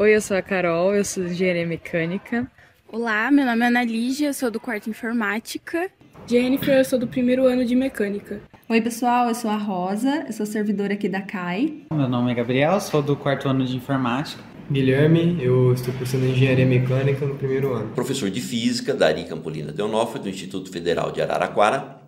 Oi, eu sou a Carol, eu sou engenharia mecânica. Olá, meu nome é Ana Lígia, eu sou do quarto Informática. Jennifer, eu sou do primeiro ano de Mecânica. Oi, pessoal, eu sou a Rosa, eu sou servidora aqui da CAI. Meu nome é Gabriel, sou do quarto ano de Informática. Guilherme, eu estou cursando Engenharia Mecânica no primeiro ano. Professor de Física da Ari Campolina Deonofre, do Instituto Federal de Araraquara.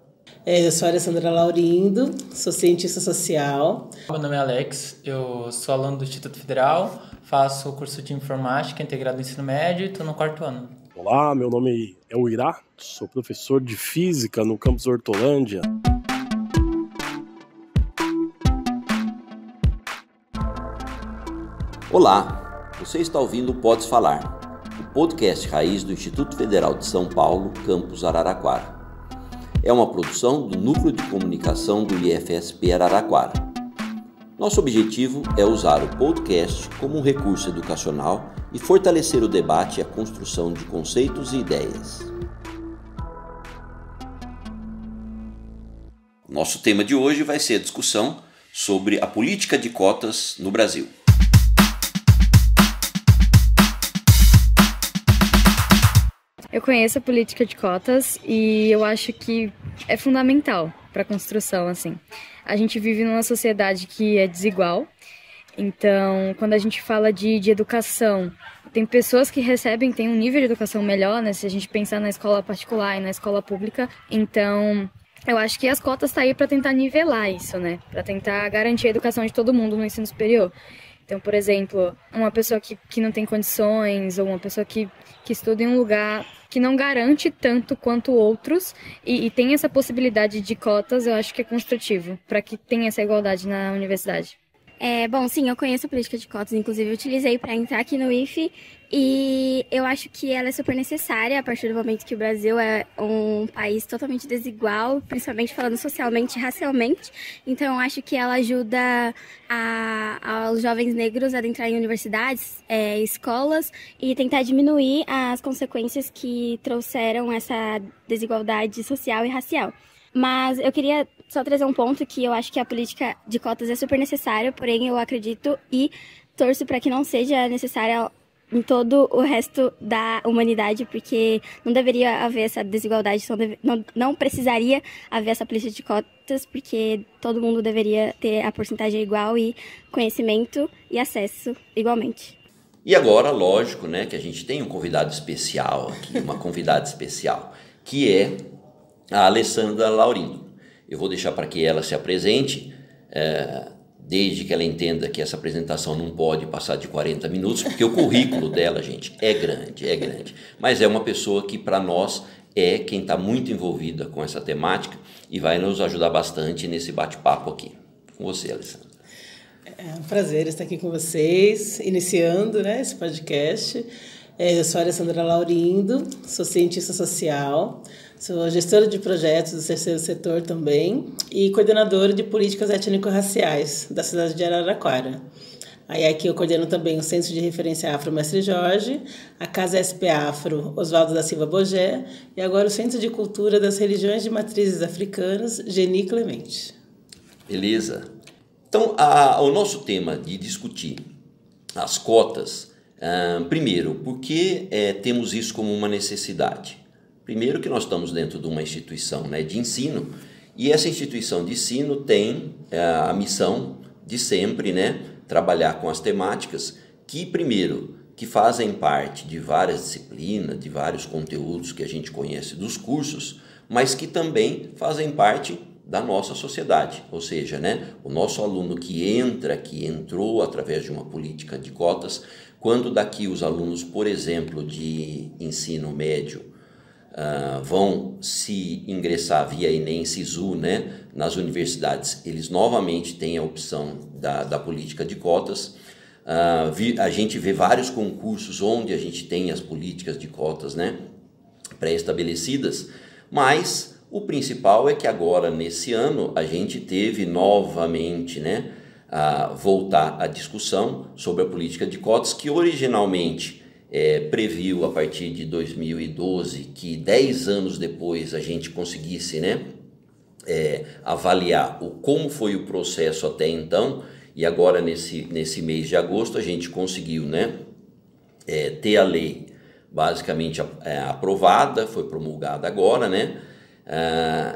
Eu sou a Alessandra Laurindo, sou cientista social. Meu nome é Alex, eu sou aluno do Instituto Federal, faço o curso de Informática integrado no ensino médio e estou no quarto ano. Olá, meu nome é Uirá, sou professor de Física no campus Hortolândia. Olá, você está ouvindo o Podes Falar, o podcast raiz do Instituto Federal de São Paulo, campus Araraquara. É uma produção do Núcleo de Comunicação do IFSP Araraquara. Nosso objetivo é usar o podcast como um recurso educacional e fortalecer o debate e a construção de conceitos e ideias. Nosso tema de hoje vai ser a discussão sobre a política de cotas no Brasil. Eu conheço a política de cotas e eu acho que é fundamental para a construção, assim. A gente vive numa sociedade que é desigual, então quando a gente fala de educação, tem pessoas que têm um nível de educação melhor, né? Se a gente pensar na escola particular e na escola pública, então eu acho que as cotas estão aí para tentar nivelar isso, né? Para tentar garantir a educação de todo mundo no ensino superior. Então, por exemplo, uma pessoa que não tem condições ou uma pessoa que estuda em um lugar que não garante tanto quanto outros e tem essa possibilidade de cotas, eu acho que é construtivo, para que tenha essa igualdade na universidade. Bom, sim, eu conheço a política de cotas, inclusive eu utilizei para entrar aqui no IFE e eu acho que ela é super necessária a partir do momento que o Brasil é um país totalmente desigual, principalmente falando socialmente e racialmente. Então eu acho que ela ajuda aos jovens negros a adentrar em universidades, escolas e tentar diminuir as consequências que trouxeram essa desigualdade social e racial. Mas eu queria só trazer um ponto que eu acho que a política de cotas é super necessária, porém eu acredito e torço para que não seja necessária em todo o resto da humanidade, porque não deveria haver essa desigualdade, não precisaria haver essa política de cotas, porque todo mundo deveria ter a porcentagem igual e conhecimento e acesso igualmente. E agora, lógico, né, que a gente tem um convidado especial aqui, uma convidada especial, que é a Alessandra Laurindo. Eu vou deixar para que ela se apresente, desde que ela entenda que essa apresentação não pode passar de 40 minutos, porque o currículo dela, gente, é grande. Mas é uma pessoa que, para nós, é quem está muito envolvida com essa temática e vai nos ajudar bastante nesse bate-papo aqui. Com você, Alessandra. É um prazer estar aqui com vocês, iniciando, né, esse podcast. Eu sou a Alessandra Laurindo, sou cientista social, sou gestora de projetos do terceiro setor também e coordenadora de políticas étnico-raciais da cidade de Araraquara. Aí aqui eu coordeno também o Centro de Referência Afro Mestre Jorge, a Casa SP Afro Oswaldo da Silva Bogé e agora o Centro de Cultura das Religiões de Matrizes Africanas, Geni Clemente. Beleza. Então, o nosso tema de discutir as cotas, primeiro, por que temos isso como uma necessidade? Primeiro que nós estamos dentro de uma instituição, né, de ensino, e essa instituição de ensino tem a missão de sempre, né, trabalhar com as temáticas que, primeiro, que fazem parte de várias disciplinas, de vários conteúdos que a gente conhece dos cursos, mas que também fazem parte da nossa sociedade, ou seja, né, o nosso aluno que entrou através de uma política de cotas, quando daqui os alunos, por exemplo, de ensino médio, vão se ingressar via Enem, Sisu, né, nas universidades, eles novamente têm a opção da política de cotas. A gente vê vários concursos onde a gente tem as políticas de cotas, né, pré-estabelecidas, mas o principal é que agora, nesse ano, a gente teve novamente, né, voltar à discussão sobre a política de cotas, que originalmente previu a partir de 2012 que 10 anos depois a gente conseguisse, né, avaliar como foi o processo até então, e agora nesse mês de agosto a gente conseguiu, né, ter a lei basicamente aprovada, foi promulgada agora, né?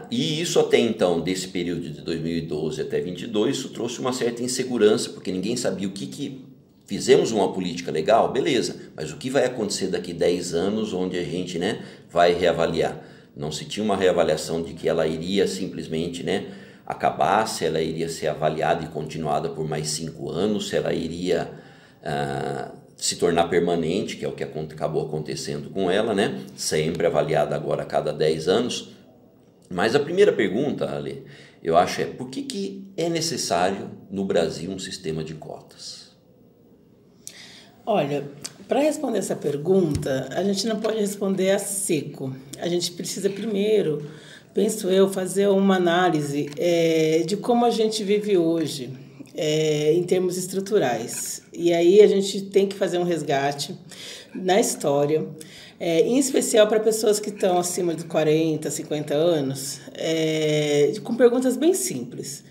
E isso até então, desse período de 2012 até 2022, isso trouxe uma certa insegurança, porque ninguém sabia o que fizemos uma política legal, beleza, mas o que vai acontecer daqui 10 anos, onde a gente, né, vai reavaliar? Não se tinha uma reavaliação de que ela iria simplesmente, né, acabar, se ela iria ser avaliada e continuada por mais 5 anos, se ela iria se tornar permanente, que é o que acabou acontecendo com ela, né, sempre avaliada agora a cada 10 anos. Mas a primeira pergunta, Ale, eu acho por que é necessário no Brasil um sistema de cotas? Olha, para responder essa pergunta, a gente não pode responder a seco. A gente precisa primeiro, penso eu, fazer uma análise de como a gente vive hoje, em termos estruturais. E aí a gente tem que fazer um resgate na história, em especial para pessoas que estão acima de 40, 50 anos, com perguntas bem simples.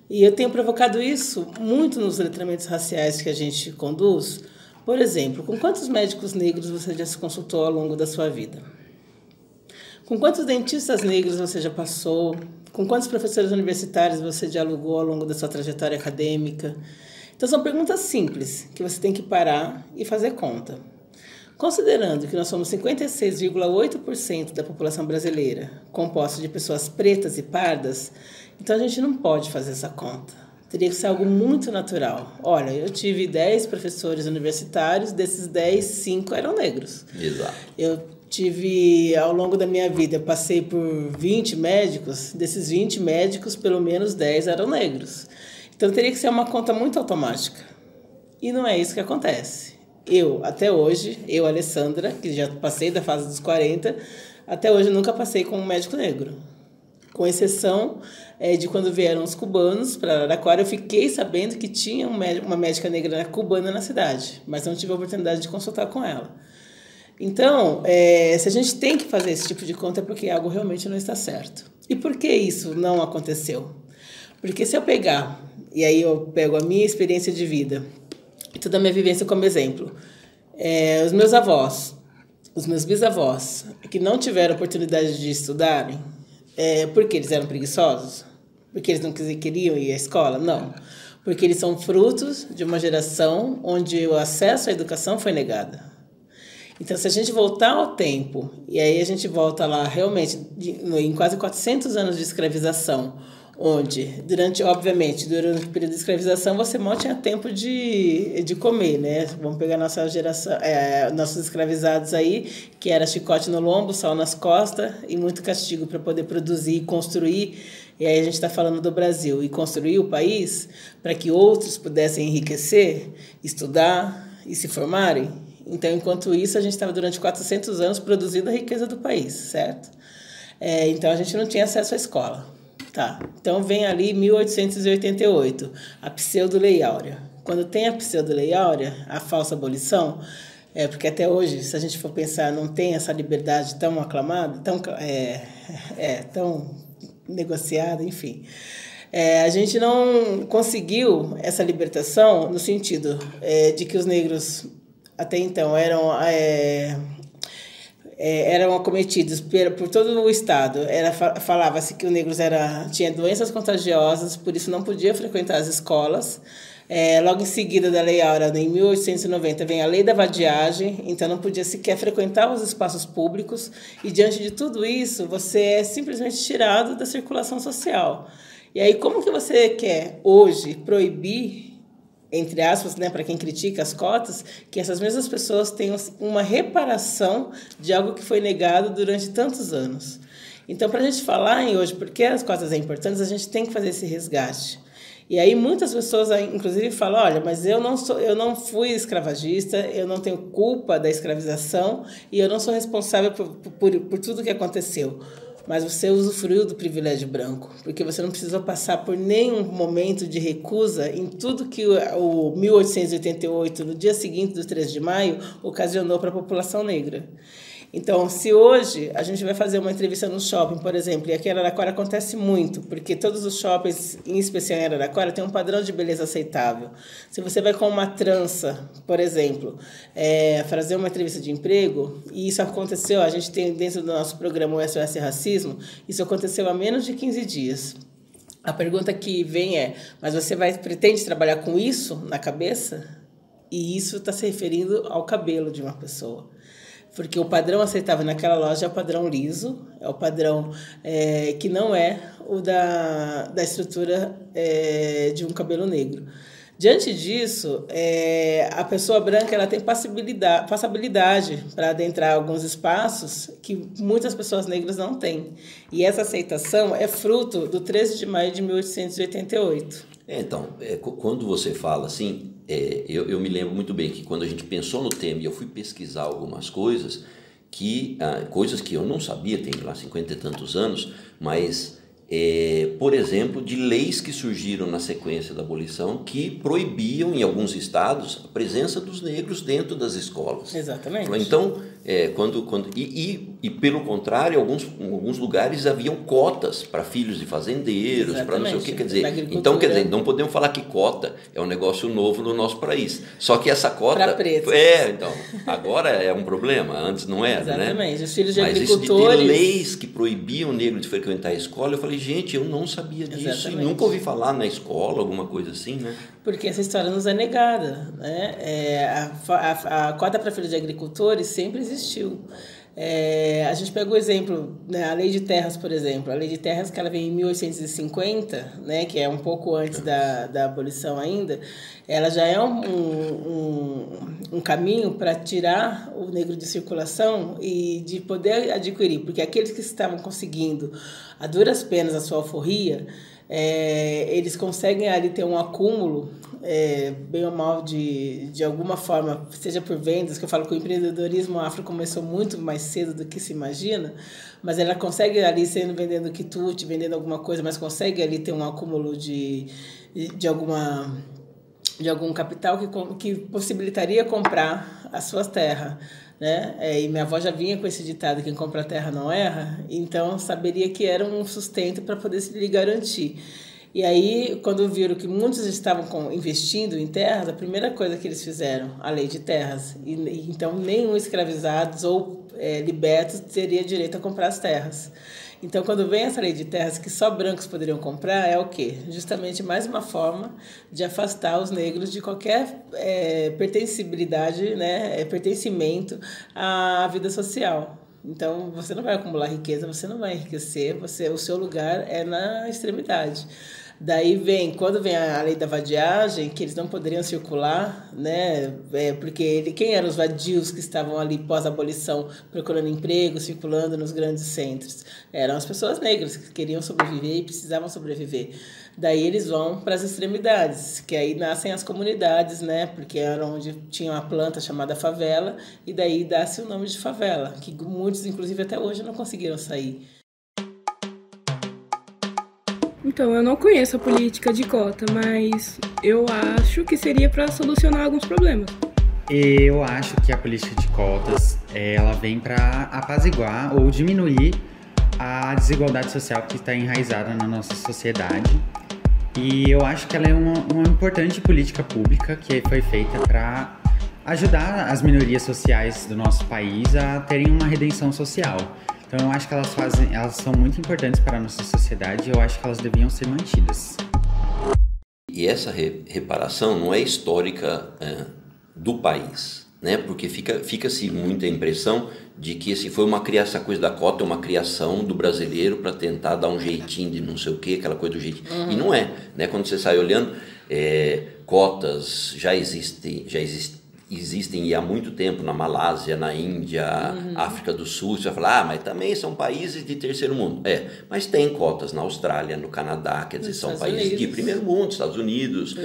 E eu tenho provocado isso muito nos letramentos raciais que a gente conduz. Por exemplo, com quantos médicos negros você já se consultou ao longo da sua vida? Com quantos dentistas negros você já passou? Com quantos professores universitários você dialogou ao longo da sua trajetória acadêmica? Então, são perguntas simples que você tem que parar e fazer conta. Considerando que nós somos 56,8% da população brasileira, composta de pessoas pretas e pardas, então a gente não pode fazer essa conta. Teria que ser algo muito natural. Olha, eu tive 10 professores universitários, desses 10, 5 eram negros. Exato. Eu tive, ao longo da minha vida, passei por 20 médicos, desses 20 médicos, pelo menos 10 eram negros. Então teria que ser uma conta muito automática. E não é isso que acontece. Até hoje, Alessandra, que já passei da fase dos 40, até hoje nunca passei com um médico negro. Com exceção de quando vieram os cubanos para Araraquara, eu fiquei sabendo que tinha uma médica negra cubana na cidade, mas não tive a oportunidade de consultar com ela. Então, se a gente tem que fazer esse tipo de conta é porque algo realmente não está certo. E por que isso não aconteceu? Porque se eu pegar, e aí eu pego a minha experiência de vida e toda a minha vivência como exemplo, os meus avós, os meus bisavós, que não tiveram oportunidade de estudarem, porque eles eram preguiçosos? Porque eles não queriam ir à escola? Não. Porque eles são frutos de uma geração onde o acesso à educação foi negado. Então, se a gente voltar ao tempo, e aí a gente volta lá realmente em quase 400 anos de escravização, onde, durante o período de escravização, você mal tinha tempo de comer, né? Vamos pegar nossa geração, nossos escravizados aí, que era chicote no lombo, sal nas costas e muito castigo para poder produzir e construir. E aí a gente está falando do Brasil, e construir o país para que outros pudessem enriquecer, estudar e se formarem. Então, enquanto isso, a gente estava durante 400 anos produzindo a riqueza do país, certo? Então, a gente não tinha acesso à escola. Tá. Então, vem ali 1888, a pseudo-lei áurea. Quando tem a pseudo-lei áurea, a falsa abolição, porque até hoje, se a gente for pensar, não tem essa liberdade tão aclamada, tão negociada, enfim. A gente não conseguiu essa libertação no sentido de que os negros, até então, eram acometidos por todo o Estado. Falava-se que os negros tinham doenças contagiosas, por isso não podia frequentar as escolas. Logo em seguida da Lei Áurea, em 1890, vem a Lei da Vadiagem, então não podia sequer frequentar os espaços públicos. E diante de tudo isso, você é simplesmente tirado da circulação social. E aí, como que você quer hoje proibir, entre aspas, né, para quem critica as cotas, que essas mesmas pessoas tenham uma reparação de algo que foi negado durante tantos anos? Então, para a gente falar hoje porque as cotas são importantes, a gente tem que fazer esse resgate. E aí muitas pessoas, inclusive, falam, olha, mas eu não fui escravagista, eu não tenho culpa da escravização e eu não sou responsável por tudo que aconteceu. Mas você usufruiu do privilégio branco, porque você não precisou passar por nenhum momento de recusa em tudo que o 1888, no dia seguinte do 13 de maio, ocasionou para a população negra. Então, se hoje a gente vai fazer uma entrevista no shopping, por exemplo, e aqui em Araraquara acontece muito, porque todos os shoppings, em especial em Araraquara, tem um padrão de beleza aceitável. Se você vai com uma trança, por exemplo, fazer uma entrevista de emprego, e isso aconteceu, a gente tem dentro do nosso programa o SOS Racismo, isso aconteceu há menos de 15 dias. A pergunta que vem é, mas você pretende trabalhar com isso na cabeça? E isso está se referindo ao cabelo de uma pessoa. Porque o padrão aceitável naquela loja é o padrão liso, é o padrão que não é o da estrutura de um cabelo negro. Diante disso, a pessoa branca ela tem passabilidade para adentrar alguns espaços que muitas pessoas negras não têm. E essa aceitação é fruto do 13 de maio de 1888. Então, quando você fala assim, eu me lembro muito bem que quando a gente pensou no tema e eu fui pesquisar algumas coisas que eu não sabia, tem lá 50 e tantos anos, mas, por exemplo, de leis que surgiram na sequência da abolição que proibiam em alguns estados a presença dos negros dentro das escolas. Exatamente. Então, pelo contrário, em alguns lugares haviam cotas para filhos de fazendeiros, para não sei o que, quer dizer, não podemos falar que cota é um negócio novo no nosso país. Só que essa cota para pretos. Então, agora é um problema, antes não era, exatamente. Né? Os filhos de Mas agricultores. Mas isso de ter leis que proibiam o negro de frequentar a escola, eu falei, gente, eu não sabia disso. Exatamente. E nunca ouvi falar na escola, alguma coisa assim, né? Porque essa história nos é negada, né? A cota para filhos de agricultores sempre existiu. A gente pega o exemplo, né, a Lei de Terras, por exemplo. A Lei de Terras, que ela vem em 1850, né, que é um pouco antes da abolição ainda, ela já é um caminho para tirar o negro de circulação e de poder adquirir, porque aqueles que estavam conseguindo, a duras penas, a sua alforria, eles conseguem ali ter um acúmulo, bem ou mal, de alguma forma, seja por vendas, que eu falo que o empreendedorismo afro começou muito mais cedo do que se imagina, mas ela consegue ali, vendendo quitute, vendendo alguma coisa, mas consegue ali ter um acúmulo de algum capital que possibilitaria comprar as suas terras. Né? E minha avó já vinha com esse ditado, quem compra terra não erra, então saberia que era um sustento para poder se lhe garantir. E aí, quando viram que muitos estavam investindo em terras, a primeira coisa que eles fizeram, a lei de terras. Então, nenhum escravizados ou libertos teria direito a comprar as terras. Então, quando vem essa lei de terras que só brancos poderiam comprar, é o quê? Justamente mais uma forma de afastar os negros de qualquer pertencibilidade, né, pertencimento à vida social. Então, você não vai acumular riqueza, você não vai enriquecer, o seu lugar é na extremidade. Daí quando vem a lei da vadiagem, que eles não poderiam circular, né? Porque quem eram os vadios que estavam ali pós-abolição procurando emprego, circulando nos grandes centros? Eram as pessoas negras que queriam sobreviver e precisavam sobreviver. Daí eles vão para as extremidades, que aí nascem as comunidades, né? Porque era onde tinha uma planta chamada favela, e daí dá-se o nome de favela, que muitos, inclusive, até hoje não conseguiram sair. Então, eu não conheço a política de cota, mas eu acho que seria para solucionar alguns problemas. Eu acho que a política de cotas, ela vem para apaziguar ou diminuir a desigualdade social que está enraizada na nossa sociedade. E eu acho que ela é uma importante política pública que foi feita para ajudar as minorias sociais do nosso país a terem uma redenção social. Então eu acho que elas são muito importantes para a nossa sociedade e eu acho que elas deviam ser mantidas. E essa reparação não é histórica do país, né? Porque fica-se muita impressão de que foi essa coisa da cota é uma criação do brasileiro para tentar dar um jeitinho de não sei o que, aquela coisa do jeitinho. E não é, né? Quando você sai olhando, cotas já existem e há muito tempo na Malásia, na Índia, África do Sul. Você vai falar, mas também são países de terceiro mundo. Mas tem cotas na Austrália, no Canadá, quer dizer, são países de primeiro mundo, Estados Unidos.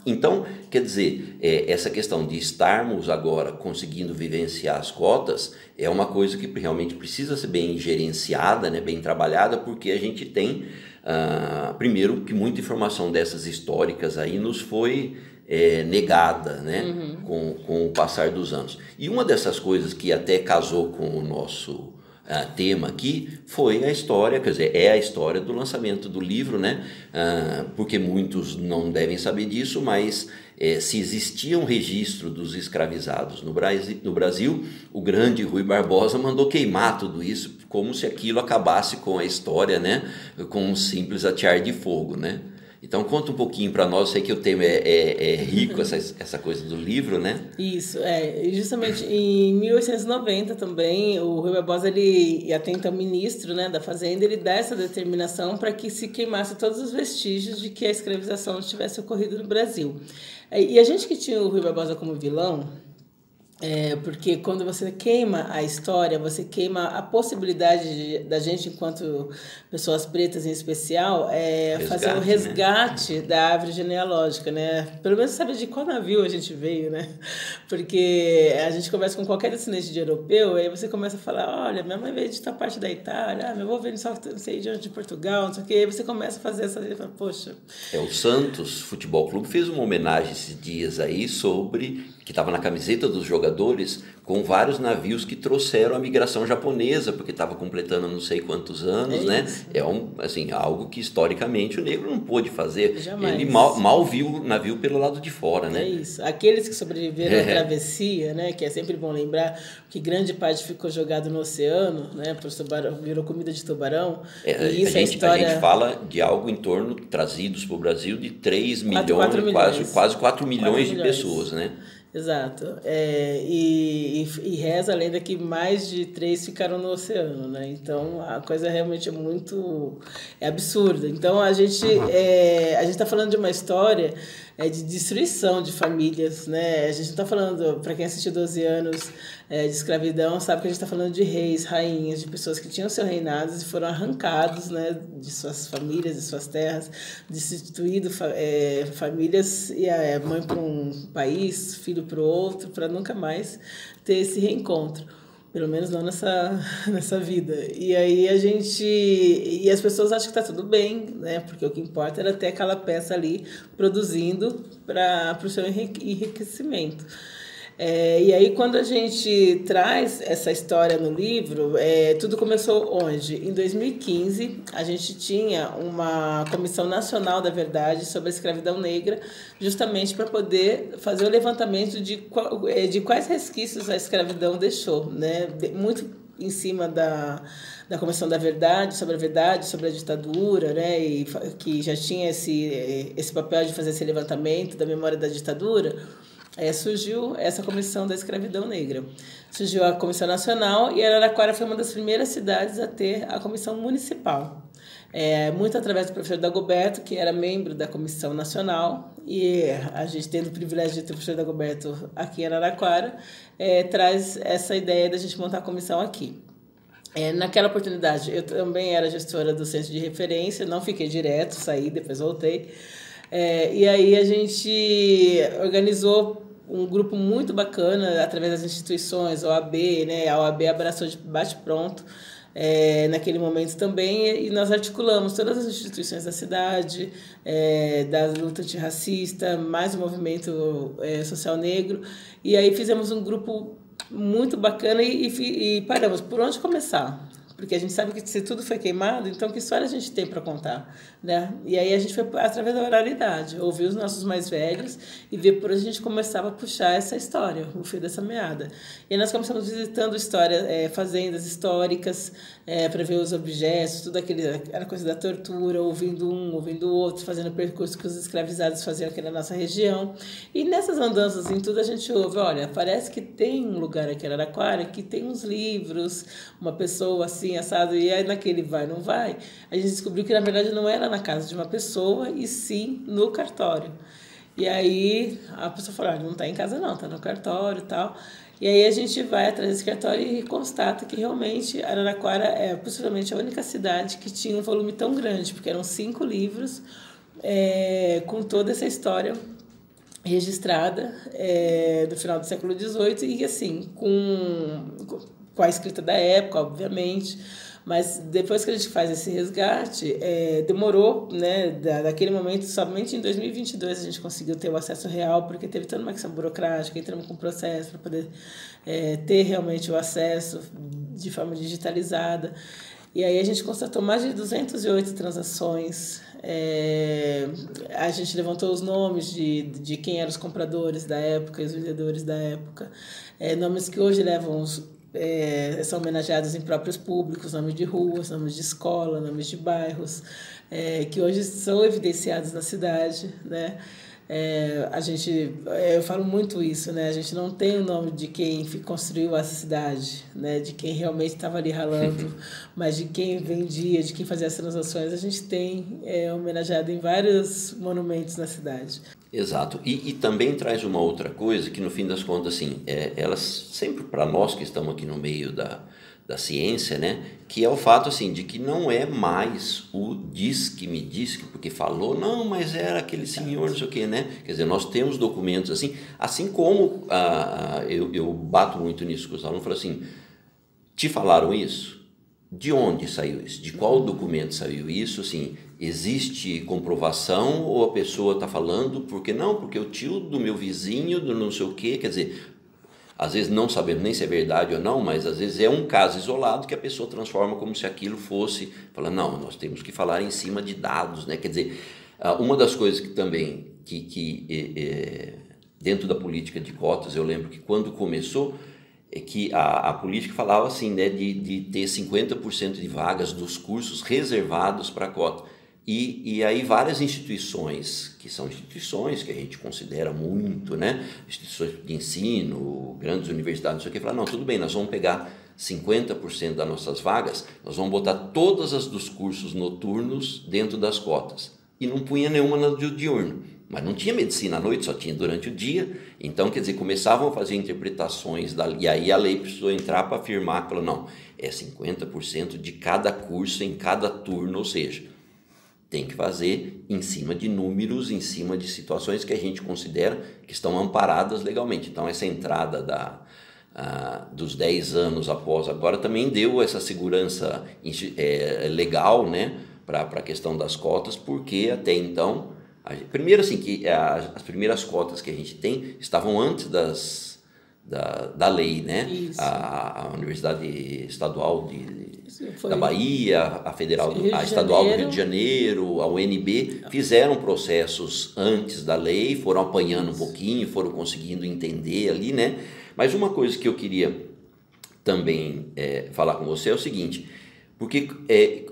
Então, quer dizer, essa questão de estarmos agora conseguindo vivenciar as cotas é uma coisa que realmente precisa ser bem gerenciada, né, bem trabalhada, porque a gente tem, primeiro, que muita informação dessas históricas aí nos foi negada, né? Com o passar dos anos. E uma dessas coisas que até casou com o nosso tema aqui foi a história, quer dizer, é a história do lançamento do livro, né? Porque muitos não devem saber disso, mas se existia um registro dos escravizados no Brasil, o grande Rui Barbosa mandou queimar tudo isso, como se aquilo acabasse com a história, né? Com um simples atear de fogo, né? Então, conta um pouquinho para nós. Eu sei que o tema é rico, essa coisa do livro, né? Isso, justamente em 1890 também, o Rui Barbosa, e até então ministro, né, da Fazenda, ele dá essa determinação para que se queimasse todos os vestígios de que a escravização tivesse ocorrido no Brasil. E a gente que tinha o Rui Barbosa como vilão, porque quando você queima a história, você queima a possibilidade da gente, enquanto pessoas pretas em especial, fazer um resgate, né, da árvore genealógica, né? Pelo menos saber de qual navio a gente veio, né? Porque a gente conversa com qualquer descendente de europeu, aí você começa a falar, olha, minha mãe veio de tal parte da Itália, meu avô veio não sei de onde, de Portugal, não sei o quê. Aí você começa a fazer essa... Poxa... O Santos Futebol Clube fez uma homenagem esses dias aí sobre... que estava na camiseta dos jogadores, com vários navios que trouxeram a migração japonesa, porque estava completando não sei quantos anos, né? Algo que historicamente o negro não pôde fazer. Jamais. Ele mal viu o navio pelo lado de fora, né? É isso. Aqueles que sobreviveram à travessia, né? Que é sempre bom lembrar que grande parte ficou jogado no oceano, né? Virou comida de tubarão. E isso a gente fala de algo em torno, trazidos para o Brasil, de 3 milhões, quase 4 milhões de pessoas, né? Exato. E reza a lenda que mais de 3 ficaram no oceano, né? Então, a coisa realmente é muito absurda. Então, a gente está falando de uma história de destruição de famílias, né? A gente não está falando, para quem assistiu 12 anos de escravidão, sabe que a gente está falando de reis, rainhas, de pessoas que tinham seus reinados e foram arrancados, né, de suas famílias, de suas terras, destituído famílias, e a mãe para um país, filho para o outro, para nunca mais ter esse reencontro. Pelo menos não nessa vida. E aí e as pessoas acham que está tudo bem, né? Porque o que importa era ter aquela peça ali produzindo para o seu enriquecimento. E aí, quando a gente traz essa história no livro, tudo começou onde? Em 2015, a gente tinha uma Comissão Nacional da Verdade sobre a Escravidão Negra, justamente para poder fazer o levantamento de quais resquícios a escravidão deixou, né? Muito em cima da Comissão da Verdade, sobre a ditadura, né? E que já tinha esse papel de fazer esse levantamento da memória da ditadura. Surgiu essa Comissão da Escravidão Negra. Surgiu a Comissão Nacional e Araraquara foi uma das primeiras cidades a ter a Comissão Municipal. Muito através do professor Dagoberto, que era membro da Comissão Nacional, e a gente tendo o privilégio de ter o professor Dagoberto aqui em Araraquara, traz essa ideia da gente montar a comissão aqui. Naquela oportunidade, eu também era gestora do centro de referência, não fiquei direto, saí, depois voltei. E aí a gente organizou um grupo muito bacana através das instituições, OAB, né? A OAB abraçou de bate-pronto naquele momento também, e nós articulamos todas as instituições da cidade, da luta antirracista, mais o movimento social negro, e aí fizemos um grupo muito bacana e paramos. Por onde começar? Porque a gente sabe que se tudo foi queimado, então que história a gente tem para contar, né? E aí a gente foi através da oralidade, ouvir os nossos mais velhos e ver por onde a gente começava a puxar essa história, o fio dessa meada. E aí nós começamos visitando fazendas históricas, para ver os objetos, tudo aquela coisa da tortura, ouvindo um, ouvindo o outro, fazendo o percurso que os escravizados faziam aqui na nossa região. E nessas andanças em tudo a gente ouve, olha, parece que tem um lugar aqui em Araraquara que tem uns livros, uma pessoa assim, assado, e aí naquele vai, não vai, a gente descobriu que na verdade não era na casa de uma pessoa, e sim no cartório. E aí a pessoa falou, não está em casa não, está no cartório e tal. E aí a gente vai atrás desse cartório e constata que realmente Araraquara é possivelmente a única cidade que tinha um volume tão grande, porque eram 5 livros com toda essa história registrada do final do século XVIII, e assim, com com a escrita da época, obviamente, mas depois que a gente faz esse resgate, demorou, né, daquele momento, somente em 2022 a gente conseguiu ter o acesso real, porque teve toda uma questão burocrática, entramos com processo para poder ter realmente o acesso de forma digitalizada. E aí a gente constatou mais de 208 transações. A gente levantou os nomes de quem eram os compradores da época e os vendedores da época. Nomes que hoje são homenageados em próprios públicos, nomes de ruas, nomes de escola, nomes de bairros, que hoje são evidenciados na cidade, né? Eu falo muito isso, né? A gente não tem o nome de quem construiu essa cidade, né? De quem realmente estava ali ralando, mas de quem vendia, de quem fazia as transações, a gente tem homenageado em vários monumentos na cidade. Exato. E também traz uma outra coisa que, no fim das contas, assim, elas sempre, para nós que estamos aqui no meio da ciência, né, que é o fato assim de que não é mais o diz que me disse, porque falou, não, mas era aquele senhor, não sei o quê, né? Quer dizer, nós temos documentos assim como eu bato muito nisso com os alunos, falo assim, te falaram isso? De onde saiu isso? De qual documento saiu isso? Assim, existe comprovação ou a pessoa está falando porque não? Porque o tio do meu vizinho, do não sei o quê, quer dizer, às vezes não sabemos nem se é verdade ou não, mas às vezes é um caso isolado que a pessoa transforma como se aquilo fosse, fala, não, nós temos que falar em cima de dados, né? Quer dizer, uma das coisas que também, dentro da política de cotas, eu lembro que quando começou, que a política falava assim, né, de ter 50% de vagas dos cursos reservados para cota. E aí várias instituições, que são instituições que a gente considera muito, né? Instituições de ensino, grandes universidades, não sei o que, falaram, não, tudo bem, nós vamos pegar 50% das nossas vagas, nós vamos botar todas as dos cursos noturnos dentro das cotas. E não punha nenhuma no diurno. Mas não tinha medicina à noite, só tinha durante o dia. Então, quer dizer, começavam a fazer interpretações, e aí a lei precisou entrar para afirmar, falou, não, é 50% de cada curso em cada turno, ou seja, tem que fazer em cima de números, em cima de situações que a gente considera que estão amparadas legalmente. Então, essa entrada dos 10 anos após agora também deu essa segurança legal, né, para a questão das cotas, porque até então, primeiro assim, que as primeiras cotas que a gente tem estavam antes da lei, né? A Universidade Estadual da Bahia, a Federal, a Estadual do Rio de Janeiro, a UNB, fizeram processos antes da lei, foram apanhando um pouquinho, foram conseguindo entender ali, né? Mas uma coisa que eu queria também falar com você é o seguinte, porque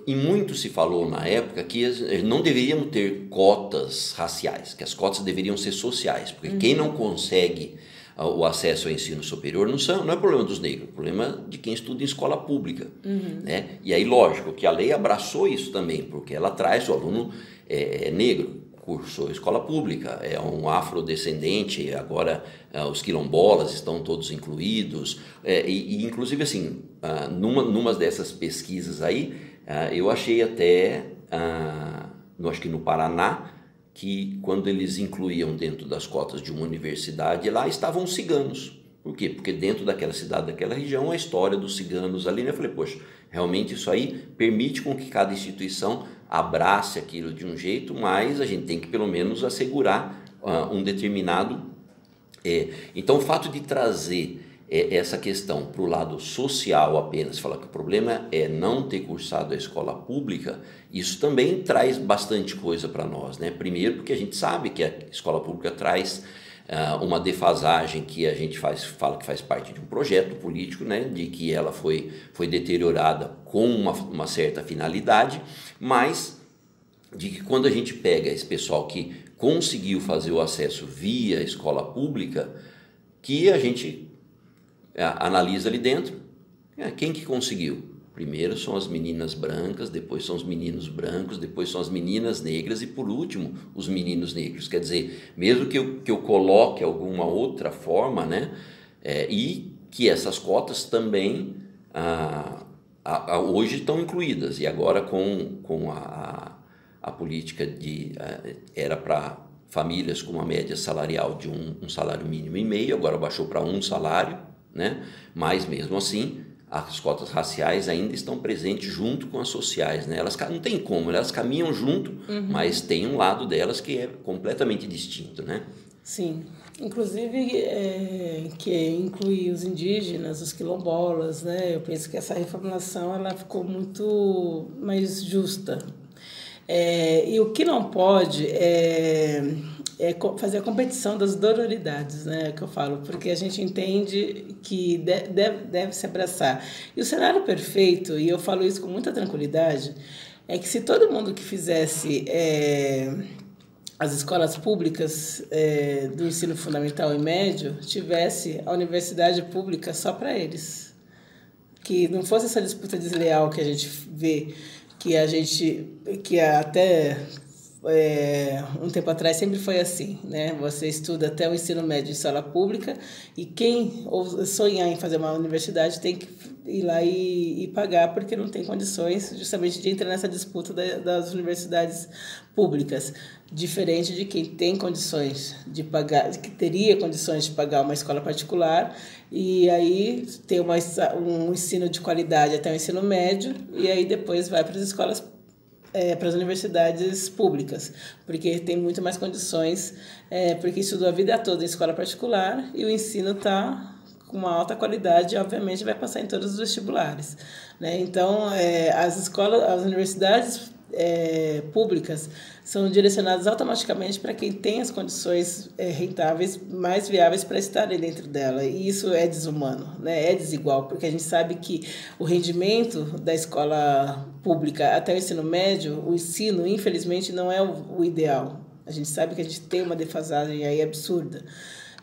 e muito se falou na época que não deveríamos ter cotas raciais, que as cotas deveriam ser sociais, porque quem não consegue o acesso ao ensino superior não é problema dos negros, é problema de quem estuda em escola pública. Né? E aí, lógico, que a lei abraçou isso também, porque ela traz o aluno negro, cursou escola pública, é um afrodescendente, agora os quilombolas estão todos incluídos, e inclusive assim, numa dessas pesquisas aí, eu achei até, acho que no Paraná, que quando eles incluíam dentro das cotas de uma universidade, lá estavam os ciganos. Por quê? Porque dentro daquela cidade, daquela região, a história dos ciganos ali, né? Eu falei, poxa, realmente isso aí permite com que cada instituição abrace aquilo de um jeito, mas a gente tem que pelo menos assegurar um determinado... Então, o fato de trazer essa questão para o lado social apenas, falar que o problema é não ter cursado a escola pública, isso também traz bastante coisa para nós, né? Primeiro porque a gente sabe que a escola pública traz uma defasagem que a gente fala que faz parte de um projeto político, né? De que ela foi deteriorada com uma certa finalidade, mas de que quando a gente pega esse pessoal que conseguiu fazer o acesso via escola pública, que a gente analisa ali dentro, quem que conseguiu? Primeiro são as meninas brancas, depois são os meninos brancos, depois são as meninas negras e por último os meninos negros. Quer dizer, mesmo que eu coloque alguma outra forma, né, e que essas cotas também hoje estão incluídas, e agora com a política era para famílias com uma média salarial de um salário mínimo e meio, agora baixou para um salário, né? Mas mesmo assim as cotas raciais ainda estão presentes junto com as sociais, né? Elas não tem como, elas caminham junto, mas tem um lado delas que é completamente distinto, né? Sim, inclusive que inclui os indígenas, os quilombolas, né? Eu penso que essa reformulação ela ficou muito mais justa. E o que não pode é fazer a competição das dororidades, né, que eu falo, porque a gente entende que deve se abraçar. E o cenário perfeito, e eu falo isso com muita tranquilidade, é que se todo mundo que fizesse as escolas públicas do ensino fundamental e médio tivesse a universidade pública só para eles. Que não fosse essa disputa desleal que a gente vê, que até um tempo atrás sempre foi assim, né? Você estuda até o ensino médio em escola pública e quem sonhar em fazer uma universidade tem que ir lá e pagar porque não tem condições justamente de entrar nessa disputa das universidades públicas, diferente de quem tem condições de pagar, que teria condições de pagar uma escola particular e aí ter um ensino de qualidade até o ensino médio e aí depois vai para as escolas para as universidades públicas, porque tem muito mais condições, porque estudou a vida toda em escola particular e o ensino está com uma alta qualidade e, obviamente, vai passar em todos os vestibulares, né? Então, as universidades públicas são direcionadas automaticamente para quem tem as condições rentáveis, mais viáveis para estarem dentro dela. E isso é desumano, né? É desigual, porque a gente sabe que o rendimento da escola pública até o ensino médio, o ensino, infelizmente, não é o ideal. A gente sabe que a gente tem uma defasagem aí absurda.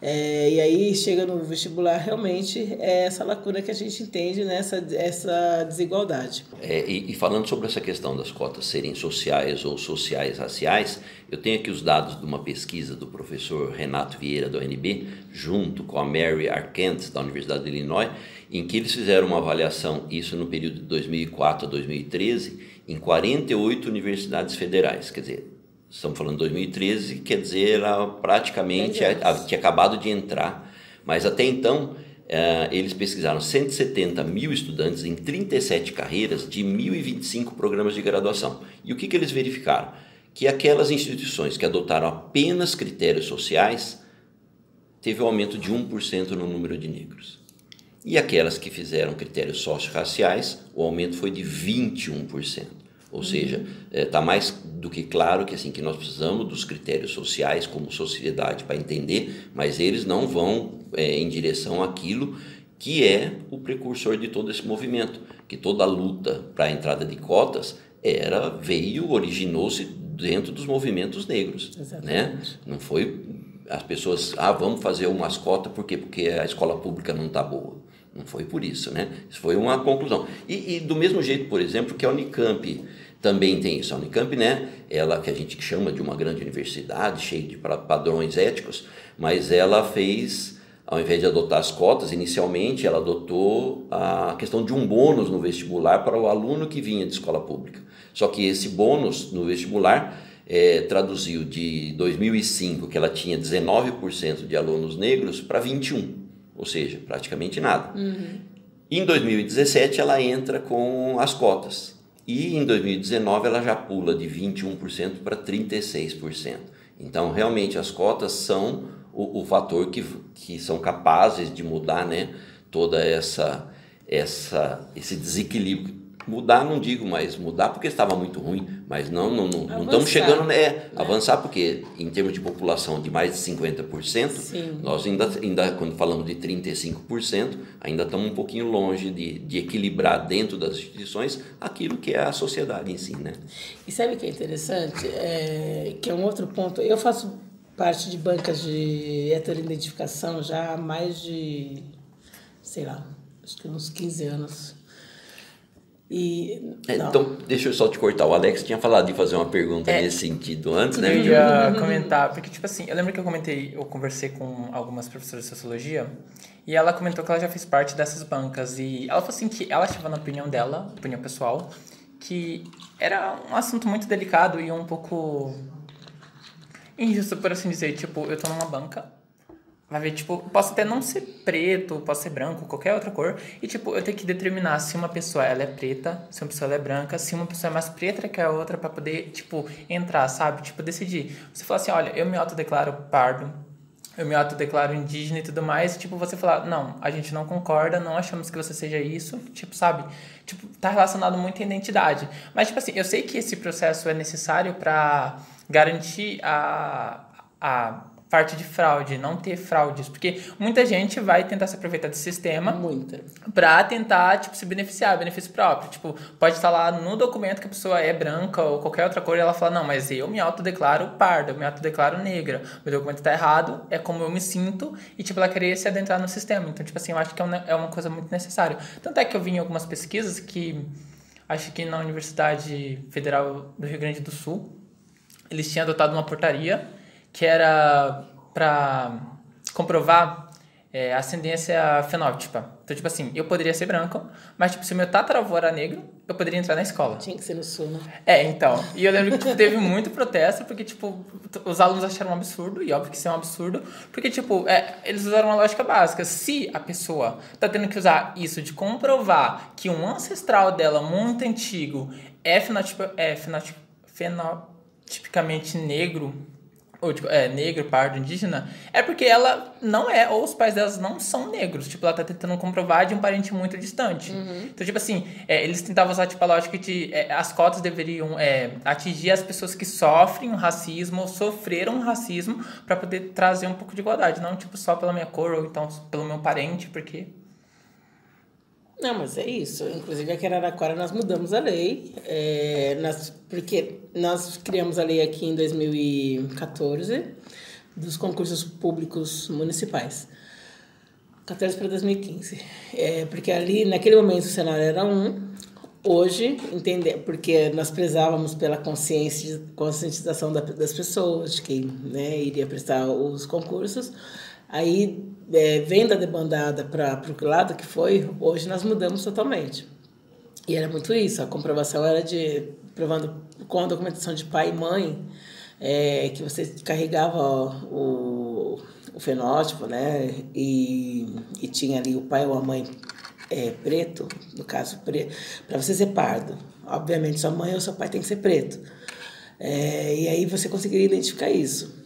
E aí chega no vestibular, realmente é essa lacuna que a gente entende, né? Essa desigualdade. E falando sobre essa questão das cotas serem sociais ou sociais raciais, eu tenho aqui os dados de uma pesquisa do professor Renato Vieira, da UNB, junto com a Mary Arquette, da Universidade de Illinois, em que eles fizeram uma avaliação, isso no período de 2004 a 2013, em 48 universidades federais, quer dizer, estamos falando de 2013, quer dizer, ela praticamente tinha acabado de entrar, mas até então eles pesquisaram 170 mil estudantes em 37 carreiras de 1.025 programas de graduação. E o que eles verificaram? Que aquelas instituições que adotaram apenas critérios sociais teve um aumento de 1% no número de negros. E aquelas que fizeram critérios socio-raciais, o aumento foi de 21%. Ou seja, está mais do que claro que, assim, que nós precisamos dos critérios sociais como sociedade para entender, mas eles não vão em direção àquilo que é o precursor de todo esse movimento, que toda a luta para a entrada de cotas originou-se dentro dos movimentos negros. Né? Não foi as pessoas, vamos fazer umas cotas porque a escola pública não está boa. Não foi por isso, né? Isso foi uma conclusão. E do mesmo jeito, por exemplo, que a Unicamp também tem isso. A Unicamp, né, ela que a gente chama de uma grande universidade, cheia de padrões éticos, mas ela fez, ao invés de adotar as cotas, inicialmente ela adotou a questão de um bônus no vestibular para o aluno que vinha de escola pública. Só que esse bônus no vestibular traduziu de 2005, que ela tinha 19% de alunos negros, para 21%. Ou seja, praticamente nada. Em 2017, ela entra com as cotas. E em 2019, ela já pula de 21% para 36%. Então, realmente, as cotas são o fator que são capazes de mudar, né, toda esse desequilíbrio. Mudar, não digo mais mudar porque estava muito ruim, mas não estamos chegando avançar, porque em termos de população de mais de 50%, sim, nós ainda quando falamos de 35%, ainda estamos um pouquinho longe de equilibrar dentro das instituições aquilo que é a sociedade em si, né? E sabe o que é interessante? Que é um outro ponto. Eu faço parte de bancas de heteroidentificação já há mais de, sei lá, acho que uns 15 anos. Então, deixa eu só te cortar. O Alex tinha falado de fazer uma pergunta nesse sentido antes, né? Eu ia comentar, porque, tipo assim, eu lembro que eu conversei com algumas professoras de sociologia e ela comentou que ela já fez parte dessas bancas e ela falou assim que ela achava, na opinião dela, opinião pessoal, que era um assunto muito delicado e um pouco injusto, por assim dizer. Tipo, eu tô numa banca, vai ver, tipo, posso até não ser preto, posso ser branco, qualquer outra cor. E, tipo, eu tenho que determinar se uma pessoa, ela é preta, se uma pessoa ela é branca, se uma pessoa é mais preta que a outra pra poder, tipo, entrar, sabe? Tipo, decidir. Você fala assim, olha, eu me autodeclaro pardo, eu me autodeclaro indígena e tudo mais, tipo, você falar, não, a gente não concorda, não achamos que você seja isso, tipo, sabe? Tipo, tá relacionado muito à identidade. Mas, tipo assim, eu sei que esse processo é necessário pra garantir a parte de fraude, não ter fraudes, porque muita gente vai tentar se aproveitar desse sistema pra tentar, tipo, se beneficiar, benefício próprio, tipo, pode estar lá no documento que a pessoa é branca ou qualquer outra cor e ela fala, não, mas eu me autodeclaro parda, eu me autodeclaro negra, meu documento tá errado, é como eu me sinto, e, tipo, ela querer se adentrar no sistema, então, tipo assim, eu acho que é uma coisa muito necessária. Tanto é que eu vi em algumas pesquisas que, acho que na Universidade Federal do Rio Grande do Sul, eles tinham adotado uma portaria que era para comprovar a ascendência fenótipa. Então, tipo assim, eu poderia ser branco, mas, tipo, se o meu tataravô era negro, eu poderia entrar na escola. Tinha que ser no sul, né? Então. E eu lembro que, tipo, teve muito protesto, porque, tipo, os alunos acharam um absurdo, e óbvio que isso é um absurdo, porque, tipo, eles usaram uma lógica básica. Se a pessoa tá tendo que usar isso de comprovar que um ancestral dela muito antigo é fenotipicamente negro, ou tipo, negro, pardo, indígena, é porque ela não é, ou os pais delas não são negros. Tipo, ela tá tentando comprovar de um parente muito distante. Então, tipo assim, eles tentavam usar, tipo, a lógica de as cotas deveriam atingir as pessoas que sofrem o racismo ou sofreram o racismo pra poder trazer um pouco de igualdade. Não, tipo, só pela minha cor ou então pelo meu parente, porque... Não, mas é isso. Inclusive, aqui em Araraquara nós mudamos a lei, porque nós criamos a lei aqui em 2014 dos concursos públicos municipais. 14 para 2015. Porque ali, naquele momento, o cenário era hoje, porque nós prezávamos pela conscientização das pessoas, de quem, né, iria prestar os concursos. Aí, vendo a debandada para o lado que foi, hoje nós mudamos totalmente. E era muito isso, a comprovação era provando com a documentação de pai e mãe, que você carregava o fenótipo, né? E tinha ali o pai ou a mãe preto, no caso, para você ser pardo. Obviamente, sua mãe ou seu pai tem que ser preto. E aí você conseguiria identificar isso.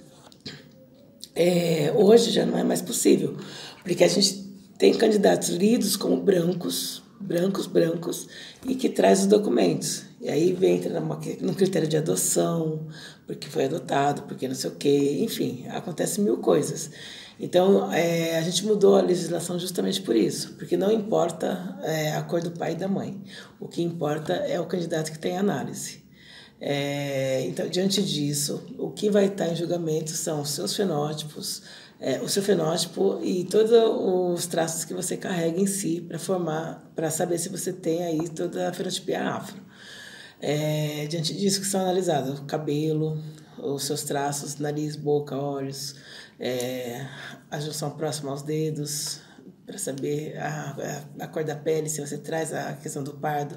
Hoje já não é mais possível, porque a gente tem candidatos lidos como brancos, e que traz os documentos. E aí entra no critério de adoção, porque foi adotado, porque não sei o quê, enfim, acontece mil coisas. Então, a gente mudou a legislação justamente por isso, porque não importa a cor do pai e da mãe, o que importa é o candidato que tem análise. Então, diante disso, o que vai estar em julgamento são os seus fenótipos, o seu fenótipo e todos os traços que você carrega em si para saber se você tem aí toda a fenotipia afro. Diante disso que são analisados o cabelo, os seus traços, nariz, boca, olhos, a junção próxima aos dedos, para saber a cor da pele, se você traz a questão do pardo,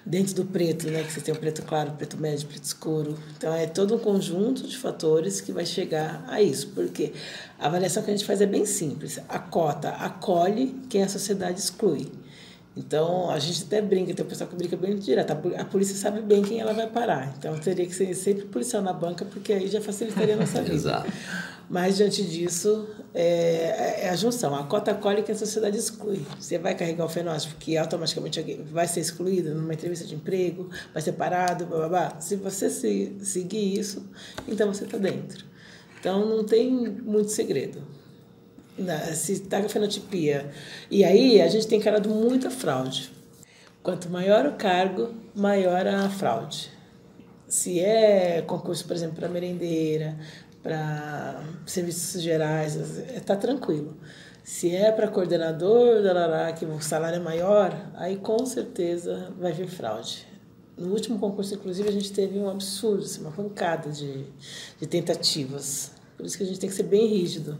dentro do preto, né, que você tem o preto claro, preto médio, preto escuro. Então, é todo um conjunto de fatores que vai chegar a isso, porque a avaliação que a gente faz é bem simples. A cota acolhe quem a sociedade exclui. Então, a gente até brinca, tem o pessoal que brinca bem direto, a polícia sabe bem quem ela vai parar. Então, teria que ser sempre policial na banca, porque aí já facilitaria a nossa vida. Exato. Mas, diante disso, é a junção. A cota acolhe que a sociedade exclui. Você vai carregar o fenótipo que automaticamente alguém vai ser excluído numa entrevista de emprego, vai ser parado, blá, blá, blá. Se você seguir isso, então você está dentro. Então, não tem muito segredo. Se está com a fenotipia. E aí, a gente tem encarado muita fraude. Quanto maior o cargo, maior a fraude. Se é concurso, por exemplo, para merendeira, para serviços gerais, está tranquilo. Se é para coordenador, que o salário é maior, aí com certeza vai vir fraude. No último concurso, inclusive, a gente teve um absurdo, uma pancada de tentativas. Por isso que a gente tem que ser bem rígido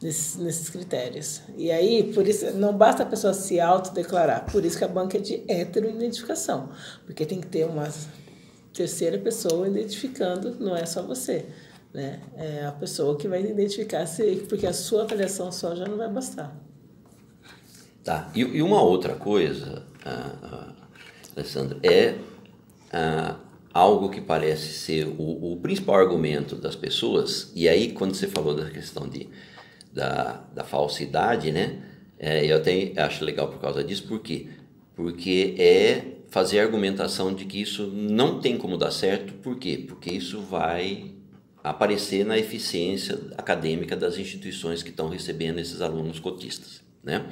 nesses critérios. E aí, por isso, não basta a pessoa se autodeclarar. Por isso que a banca é de heteroidentificação. Porque tem que ter uma terceira pessoa identificando, não é só você. né? É a pessoa que vai identificar se, porque a sua avaliação só já não vai bastar. Tá. E uma outra coisa, Alessandra, é algo que parece ser o principal argumento das pessoas, e aí quando você falou da questão da falsidade, né? Eu até acho legal por causa disso, por quê? Porque é fazer a argumentação de que isso não tem como dar certo, por quê? Porque isso vai aparecer na eficiência acadêmica das instituições que estão recebendo esses alunos cotistas, né?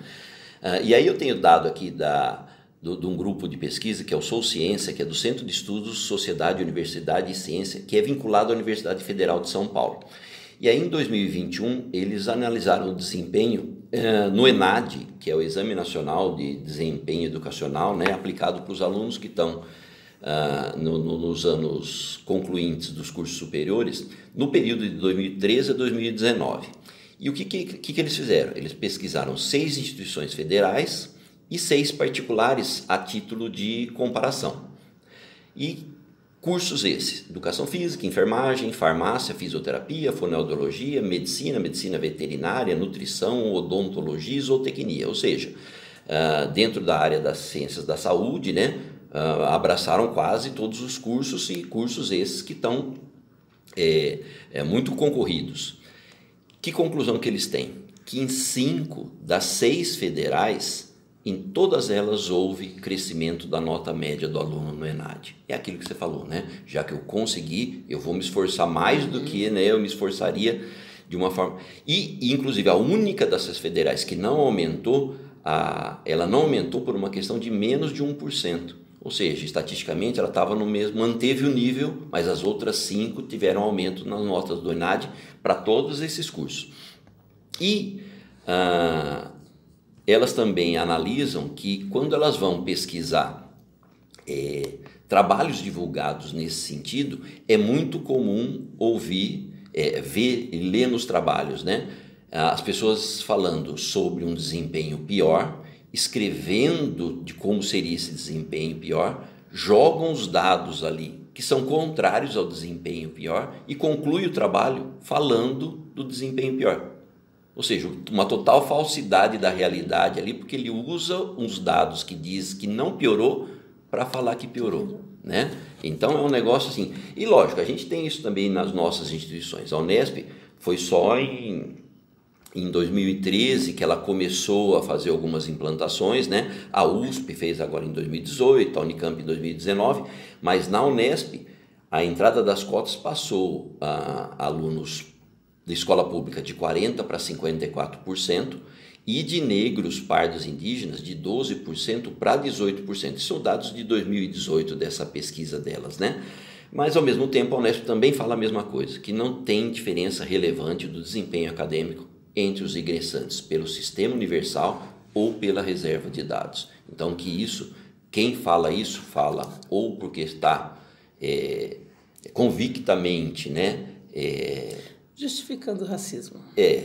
E aí eu tenho dado aqui de um grupo de pesquisa que é o Sou Ciência, que é do Centro de Estudos Sociedade, Universidade e Ciência, que é vinculado à Universidade Federal de São Paulo. E aí em 2021 eles analisaram o desempenho no ENAD, que é o Exame Nacional de Desempenho Educacional, né, aplicado para os alunos que estão nos anos concluintes dos cursos superiores, no período de 2013 a 2019. E o que eles fizeram? Eles pesquisaram 6 instituições federais e 6 particulares a título de comparação. E cursos esses: educação física, enfermagem, farmácia, fisioterapia, fonoaudiologia, medicina veterinária, nutrição, odontologia e zootecnia. Ou seja, dentro da área das ciências da saúde, né, abraçaram quase todos os cursos, e cursos esses que estão muito concorridos. Que conclusão que eles têm? Que em 5 das 6 federais, em todas elas houve crescimento da nota média do aluno no ENAD. É aquilo que você falou, né? Já que eu consegui, eu vou me esforçar mais do que, né, eu me esforçaria de uma forma... E, inclusive, a única dessas federais que não aumentou, ela não aumentou por uma questão de menos de 1%. Ou seja, estatisticamente ela estava no mesmo, manteve o nível, mas as outras 5 tiveram aumento nas notas do ENAD para todos esses cursos. E elas também analisam que quando elas vão pesquisar trabalhos divulgados nesse sentido, é muito comum ouvir, ver e ler nos trabalhos, né, as pessoas falando sobre um desempenho pior, escrevendo de como seria esse desempenho pior, jogam os dados ali que são contrários ao desempenho pior e conclui o trabalho falando do desempenho pior. Ou seja, uma total falsidade da realidade ali, porque ele usa uns dados que diz que não piorou para falar que piorou, né? Então é um negócio assim. E lógico, a gente tem isso também nas nossas instituições. A Unesp foi só em 2013 que ela começou a fazer algumas implantações, né? A USP fez agora em 2018, a Unicamp em 2019, mas na Unesp a entrada das cotas passou a alunos da escola pública de 40% para 54% e de negros, pardos, indígenas de 12% para 18%. São dados de 2018 dessa pesquisa delas, né? Mas ao mesmo tempo a Unesp também fala a mesma coisa, que não tem diferença relevante do desempenho acadêmico entre os ingressantes pelo Sistema Universal ou pela reserva de dados. Então, que isso, quem fala isso, fala ou porque está convictamente, né, justificando o racismo.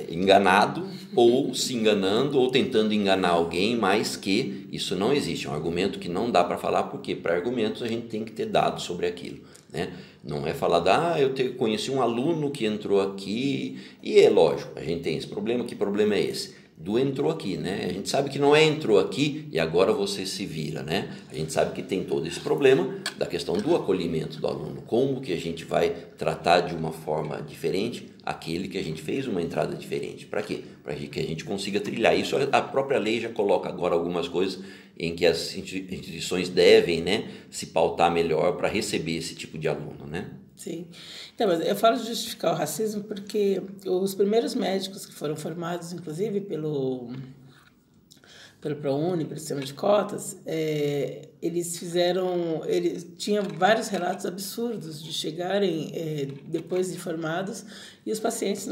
Enganado, ou se enganando, ou tentando enganar alguém, mas que isso não existe. É um argumento que não dá para falar, porque para argumentos a gente tem que ter dados sobre aquilo, né? Não é falar, eu conheci um aluno que entrou aqui, e é lógico, a gente tem esse problema. Que problema é esse? Do entrou aqui, né? A gente sabe que não entrou aqui e agora você se vira, né? A gente sabe que tem todo esse problema da questão do acolhimento do aluno. Como que a gente vai tratar de uma forma diferente aquele que a gente fez uma entrada diferente? Para quê? Para que a gente consiga trilhar isso. A própria lei já coloca agora algumas coisas em que as instituições devem, né, se pautar melhor para receber esse tipo de aluno, né? Sim. Então, mas eu falo de justificar o racismo porque os primeiros médicos que foram formados, inclusive pelo ProUni, pelo sistema de cotas, eles tinham vários relatos absurdos de chegarem depois de formados e os pacientes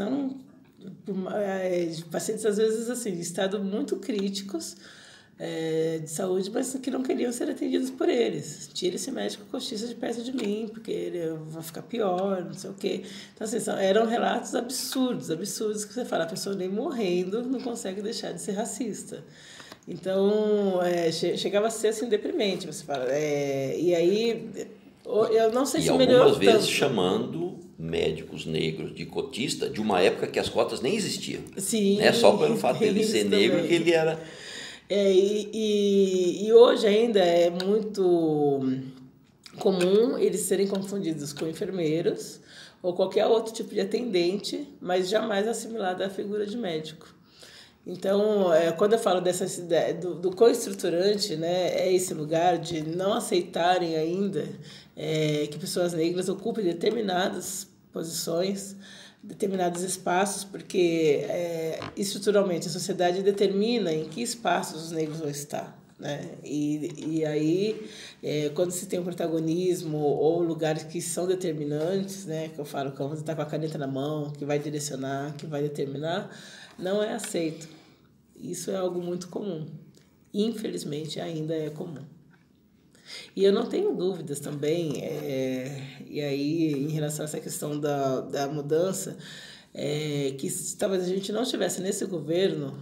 pacientes às vezes assim, em estado muito críticos de saúde, mas que não queriam ser atendidos por eles. Tira esse médico costista de perto de mim, porque ele vai ficar pior, não sei o quê. Então, assim, eram relatos absurdos que você fala, a pessoa nem morrendo não consegue deixar de ser racista. Então, chegava a ser assim, deprimente, você fala. E aí, eu não sei se melhorou tanto. E algumas vezes chamando médicos negros de cotista de uma época que as cotas nem existiam. Sim. Né? Só pelo fato dele ser negro também. que ele era... E hoje ainda é muito comum eles serem confundidos com enfermeiros ou qualquer outro tipo de atendente, mas jamais assimilado à figura de médico. Então, quando eu falo dessa do co-estruturante, né, é esse lugar de não aceitarem ainda que pessoas negras ocupem determinadas posições, determinados espaços, porque estruturalmente a sociedade determina em que espaços os negros vão estar. Né? E aí, quando se tem um protagonismo ou lugares que são determinantes, né, que eu falo que você está com a caneta na mão, que vai direcionar, que vai determinar, não é aceito. Isso é algo muito comum. Infelizmente, ainda é comum. E eu não tenho dúvidas também, e aí, em relação a essa questão da mudança, que se talvez a gente não estivesse nesse governo,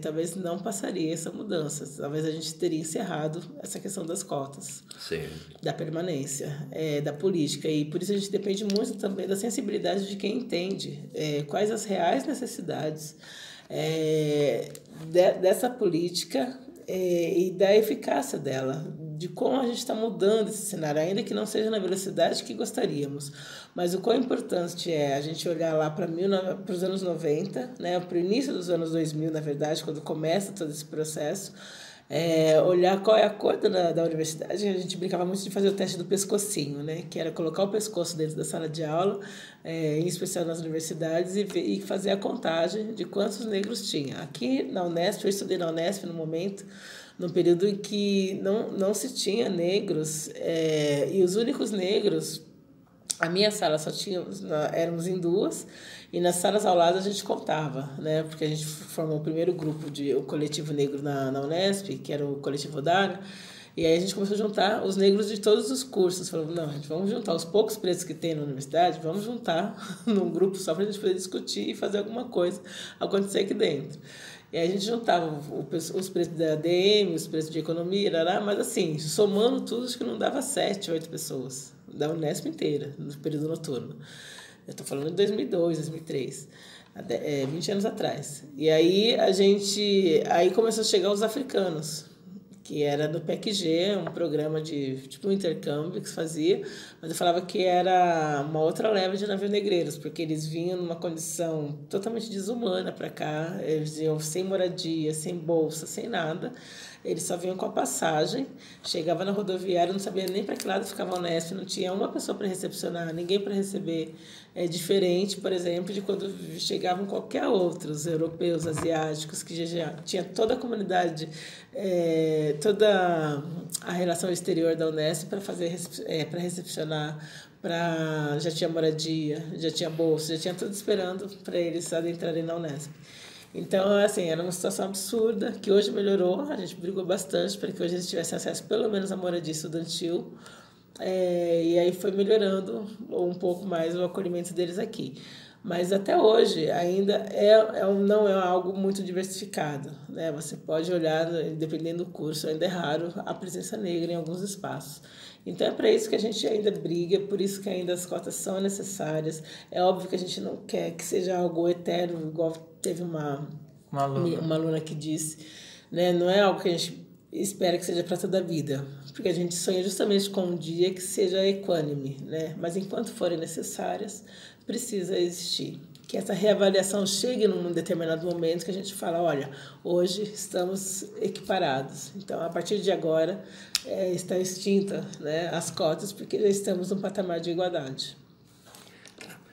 talvez não passaria essa mudança. Talvez a gente teria encerrado essa questão das cotas, Sim. da permanência, da política. E por isso a gente depende muito também da sensibilidade de quem entende quais as reais necessidades dessa política e da eficácia dela, de como a gente está mudando esse cenário, ainda que não seja na velocidade que gostaríamos. Mas o quão importante é a gente olhar lá para os anos 90, né, para o início dos anos 2000, na verdade, quando começa todo esse processo, olhar qual é a cor da universidade. A gente brincava muito de fazer o teste do pescocinho, né, que era colocar o pescoço dentro da sala de aula, em especial nas universidades, e fazer a contagem de quantos negros tinha. Aqui na Unesp, eu estudei na Unesp no momento, num período em que não se tinha negros, e os únicos negros, a minha sala só éramos em duas, e nas salas ao lado a gente contava, né? Porque a gente formou o primeiro grupo, o coletivo negro na Unesp, que era o coletivo Dara, e aí a gente começou a juntar os negros de todos os cursos. Falamos, não, gente, vamos juntar os poucos pretos que tem na universidade, vamos juntar num grupo só para a gente poder discutir e fazer alguma coisa acontecer aqui dentro. E aí a gente juntava os preços da ADM, os preços de economia, mas assim, somando tudo, acho que não dava 7, 8 pessoas, da Unesp inteira, no período noturno. Eu estou falando de 2002, 2003, 20 anos atrás. E aí aí começou a chegar os africanos, que era do PECG, um programa de tipo um intercâmbio que se fazia, mas eu falava que era uma outra leva de navio-negreiros, porque eles vinham numa condição totalmente desumana para cá, eles vinham sem moradia, sem bolsa, sem nada, eles só vinham com a passagem, chegava na rodoviária, não sabia nem para que lado ficava a Unesp, não tinha uma pessoa para recepcionar, ninguém para receber. É diferente, por exemplo, de quando chegavam qualquer outros europeus, asiáticos, que já tinha toda a comunidade, toda a relação exterior da Unesp para recepcionar, já tinha moradia, já tinha bolsa, já tinha tudo esperando para eles adentrarem na Unesp. Então, assim, era uma situação absurda, que hoje melhorou, a gente brigou bastante para que hoje eles tivessem acesso pelo menos à moradia estudantil, e aí foi melhorando um pouco mais o acolhimento deles aqui. Mas até hoje ainda não é algo muito diversificado, né? Você pode olhar, dependendo do curso, ainda é raro a presença negra em alguns espaços. Então é para isso que a gente ainda briga, por isso que ainda as cotas são necessárias. É óbvio que a gente não quer que seja algo eterno, igual teve uma aluna que disse, né? Não é algo que a gente espera que seja para toda a vida, porque a gente sonha justamente com um dia que seja equânime, né? Mas enquanto forem necessárias, precisa existir. Que essa reavaliação chegue num determinado momento que a gente fala, olha, hoje estamos equiparados. Então, a partir de agora, está extinta, né, as cotas, porque já estamos num patamar de igualdade.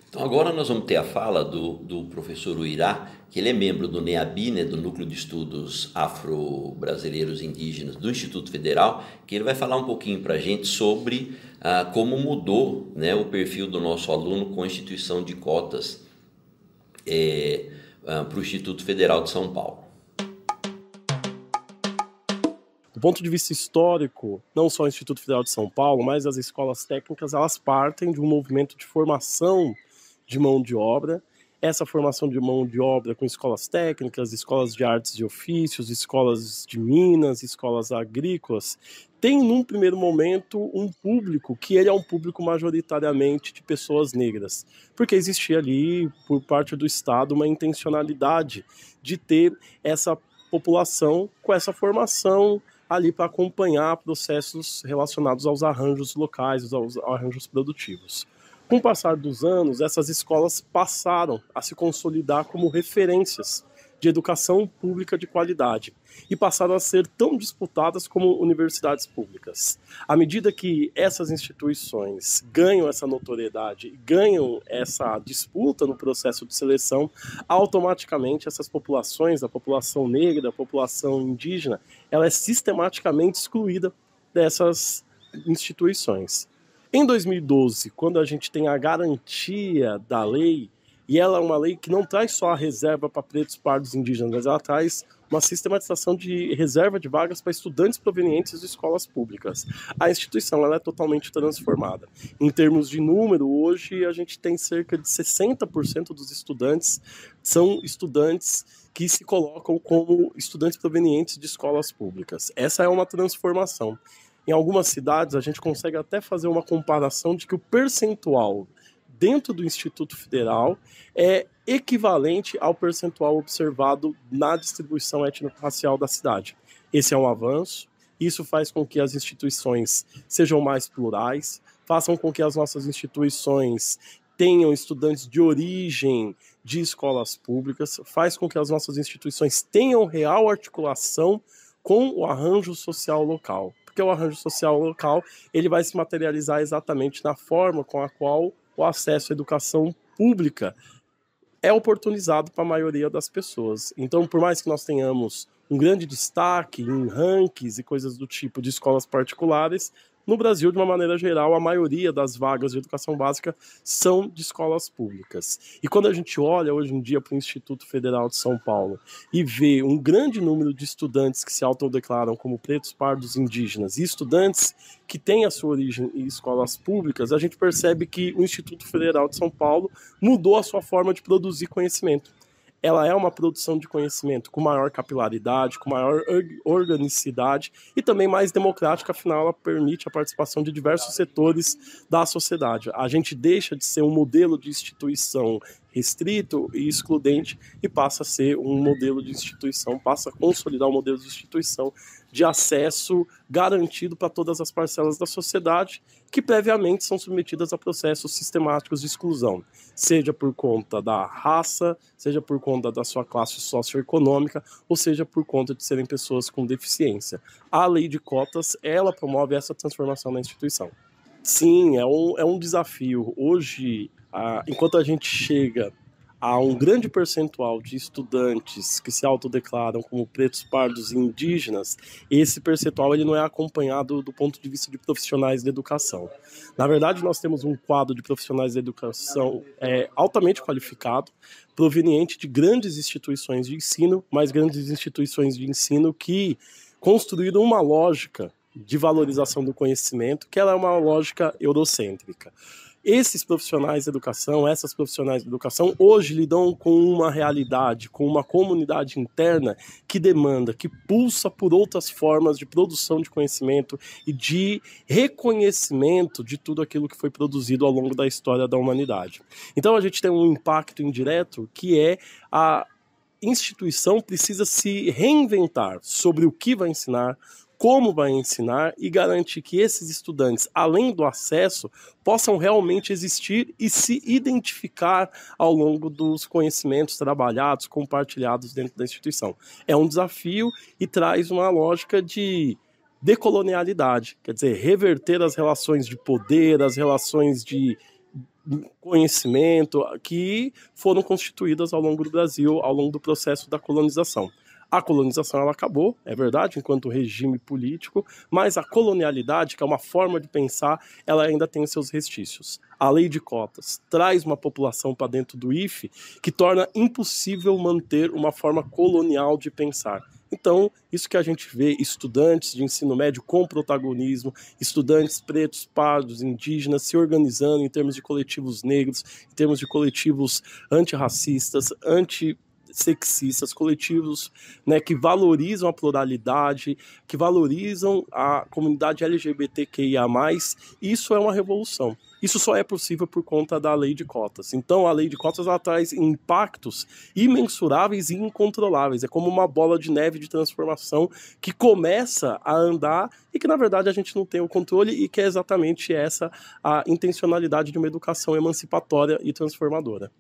Então, agora nós vamos ter a fala do professor Uirá, que ele é membro do NEABI, né, do Núcleo de Estudos Afro-Brasileiros Indígenas do Instituto Federal, que ele vai falar um pouquinho para a gente sobre como mudou, né, o perfil do nosso aluno com a instituição de cotas para o Instituto Federal de São Paulo. Do ponto de vista histórico, não só o Instituto Federal de São Paulo, mas as escolas técnicas, elas partem de um movimento de formação de mão de obra essa formação de mão de obra com escolas técnicas, escolas de artes e ofícios, escolas de minas, escolas agrícolas, tem num primeiro momento um público que ele é um público majoritariamente de pessoas negras, porque existia ali, por parte do Estado, uma intencionalidade de ter essa população com essa formação ali para acompanhar processos relacionados aos arranjos locais, aos arranjos produtivos. Com o passar dos anos, essas escolas passaram a se consolidar como referências de educação pública de qualidade e passaram a ser tão disputadas como universidades públicas. À medida que essas instituições ganham essa notoriedade, ganham essa disputa no processo de seleção, automaticamente essas populações, a população negra, a população indígena, ela é sistematicamente excluída dessas instituições. Em 2012, quando a gente tem a garantia da lei, e ela é uma lei que não traz só a reserva para pretos, pardos e indígenas, mas ela traz uma sistematização de reserva de vagas para estudantes provenientes de escolas públicas. A instituição ela é totalmente transformada. Em termos de número, hoje a gente tem cerca de 60% dos estudantes são estudantes que se colocam como estudantes provenientes de escolas públicas. Essa é uma transformação. Em algumas cidades, a gente consegue até fazer uma comparação de que o percentual dentro do Instituto Federal é equivalente ao percentual observado na distribuição étnico-racial da cidade. Esse é um avanço, isso faz com que as instituições sejam mais plurais, façam com que as nossas instituições tenham estudantes de origem de escolas públicas, faz com que as nossas instituições tenham real articulação com o arranjo social local. Porque o arranjo social local ele vai se materializar exatamente na forma com a qual o acesso à educação pública é oportunizado para a maioria das pessoas. Então, por mais que nós tenhamos um grande destaque em rankings e coisas do tipo de escolas particulares, no Brasil, de uma maneira geral, a maioria das vagas de educação básica são de escolas públicas. E quando a gente olha hoje em dia para o Instituto Federal de São Paulo e vê um grande número de estudantes que se autodeclaram como pretos, pardos, indígenas e estudantes que têm a sua origem em escolas públicas, a gente percebe que o Instituto Federal de São Paulo mudou a sua forma de produzir conhecimento. Ela é uma produção de conhecimento com maior capilaridade, com maior organicidade e também mais democrática, afinal ela permite a participação de diversos setores da sociedade. A gente deixa de ser um modelo de instituição restrito e excludente e passa a ser um modelo de instituição, passa a consolidar um modelo de instituição de acesso garantido para todas as parcelas da sociedade que previamente são submetidas a processos sistemáticos de exclusão, seja por conta da raça, seja por conta da sua classe socioeconômica, ou seja por conta de serem pessoas com deficiência. A lei de cotas, ela promove essa transformação na instituição. Sim, é um desafio. Hoje, enquanto a gente chega a um grande percentual de estudantes que se autodeclaram como pretos, pardos e indígenas, esse percentual ele não é acompanhado do ponto de vista de profissionais da educação. Na verdade, nós temos um quadro de profissionais da educação altamente qualificado, proveniente de grandes instituições de ensino, mas grandes instituições de ensino que construíram uma lógica de valorização do conhecimento, que ela é uma lógica eurocêntrica. Esses profissionais de educação, essas profissionais de educação, hoje lidam com uma realidade, com uma comunidade interna que demanda, que pulsa por outras formas de produção de conhecimento e de reconhecimento de tudo aquilo que foi produzido ao longo da história da humanidade. Então a gente tem um impacto indireto que é a instituição precisa se reinventar sobre o que vai ensinar, como vai ensinar e garantir que esses estudantes, além do acesso, possam realmente existir e se identificar ao longo dos conhecimentos trabalhados, compartilhados dentro da instituição. É um desafio e traz uma lógica de decolonialidade, quer dizer, reverter as relações de poder, as relações de conhecimento que foram constituídas ao longo do Brasil, ao longo do processo da colonização. A colonização ela acabou, é verdade, enquanto regime político, mas a colonialidade, que é uma forma de pensar, ela ainda tem os seus restícios. A lei de cotas traz uma população para dentro do IFE que torna impossível manter uma forma colonial de pensar. Então, isso que a gente vê, estudantes de ensino médio com protagonismo, estudantes pretos, pardos, indígenas se organizando em termos de coletivos negros, em termos de coletivos antirracistas, antissexistas, coletivos, né, que valorizam a pluralidade, que valorizam a comunidade LGBTQIA+, isso é uma revolução. Isso só é possível por conta da lei de cotas. Então, a lei de cotas ela traz impactos imensuráveis e incontroláveis. É como uma bola de neve de transformação que começa a andar e que, na verdade, a gente não tem o controle e que é exatamente essa a intencionalidade de uma educação emancipatória e transformadora.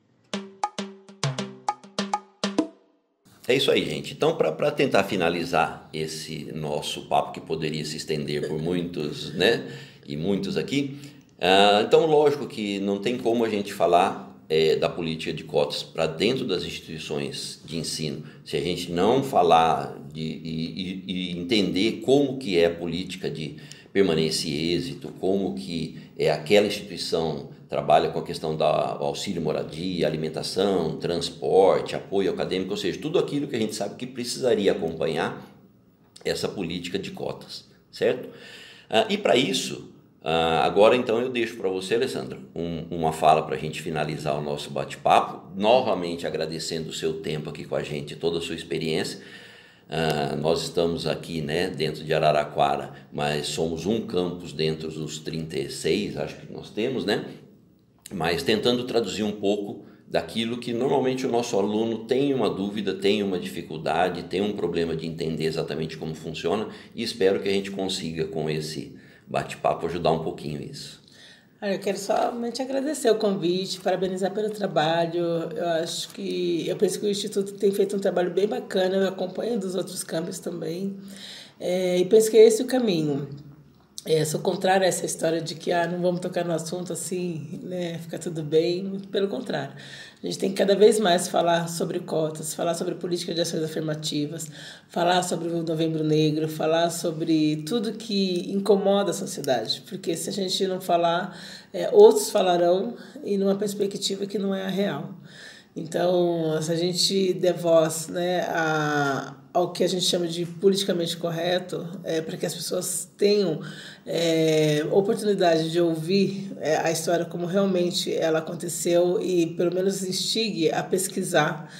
É isso aí, gente. Então, para tentar finalizar esse nosso papo, que poderia se estender por muitos, né, e muitos aqui, então, lógico que não tem como a gente falar da política de cotas para dentro das instituições de ensino se a gente não falar e entender como que é a política de permanência e êxito, como que aquela instituição trabalha com a questão do auxílio moradia, alimentação, transporte, apoio acadêmico, ou seja, tudo aquilo que a gente sabe que precisaria acompanhar essa política de cotas, certo? E para isso, agora então eu deixo para você, Alessandra, uma fala para a gente finalizar o nosso bate-papo, novamente agradecendo o seu tempo aqui com a gente, toda a sua experiência. Nós estamos aqui, né, dentro de Araraquara, mas somos um campus dentro dos 36, acho que nós temos, né? Mas tentando traduzir um pouco daquilo que normalmente o nosso aluno tem uma dúvida, tem uma dificuldade, tem um problema de entender exatamente como funciona, e espero que a gente consiga, com esse bate-papo, ajudar um pouquinho isso. Eu quero somente agradecer o convite, parabenizar pelo trabalho. Eu penso que o Instituto tem feito um trabalho bem bacana, eu acompanho dos outros campos também, e penso que é esse o caminho. Sou contrária a essa história de que não vamos tocar no assunto assim, né, fica tudo bem, muito pelo contrário. A gente tem que cada vez mais falar sobre cotas, falar sobre política de ações afirmativas, falar sobre o Novembro Negro, falar sobre tudo que incomoda a sociedade, porque se a gente não falar, outros falarão e numa perspectiva que não é a real. Então, se a gente der voz, né, ao que a gente chama de politicamente correto, para que as pessoas tenham oportunidade de ouvir a história como realmente ela aconteceu e pelo menos instigue a pesquisar,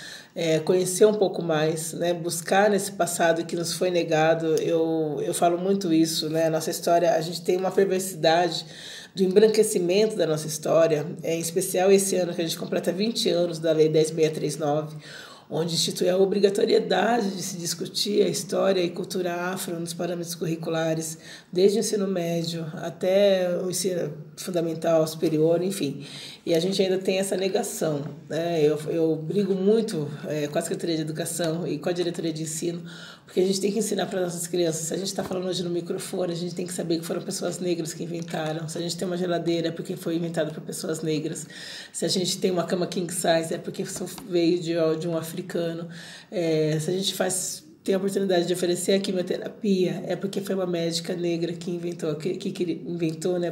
conhecer um pouco mais, né, buscar nesse passado que nos foi negado. Eu falo muito isso, né, a nossa história, a gente tem uma perversidade do embranquecimento da nossa história, em especial esse ano que a gente completa 20 anos da Lei 10.639, onde institui a obrigatoriedade de se discutir a história e cultura afro nos parâmetros curriculares, desde o ensino médio até o ensino fundamental, superior, enfim. E a gente ainda tem essa negação, né? Eu brigo muito com a Secretaria de Educação e com a Diretoria de Ensino, porque a gente tem que ensinar para nossas crianças. Se a gente está falando hoje no microfone, a gente tem que saber que foram pessoas negras que inventaram. Se a gente tem uma geladeira, é porque foi inventada por pessoas negras. Se a gente tem uma cama king size, é porque veio de um africano. Se a gente tem a oportunidade de oferecer a quimioterapia, é porque foi uma médica negra que inventou, né,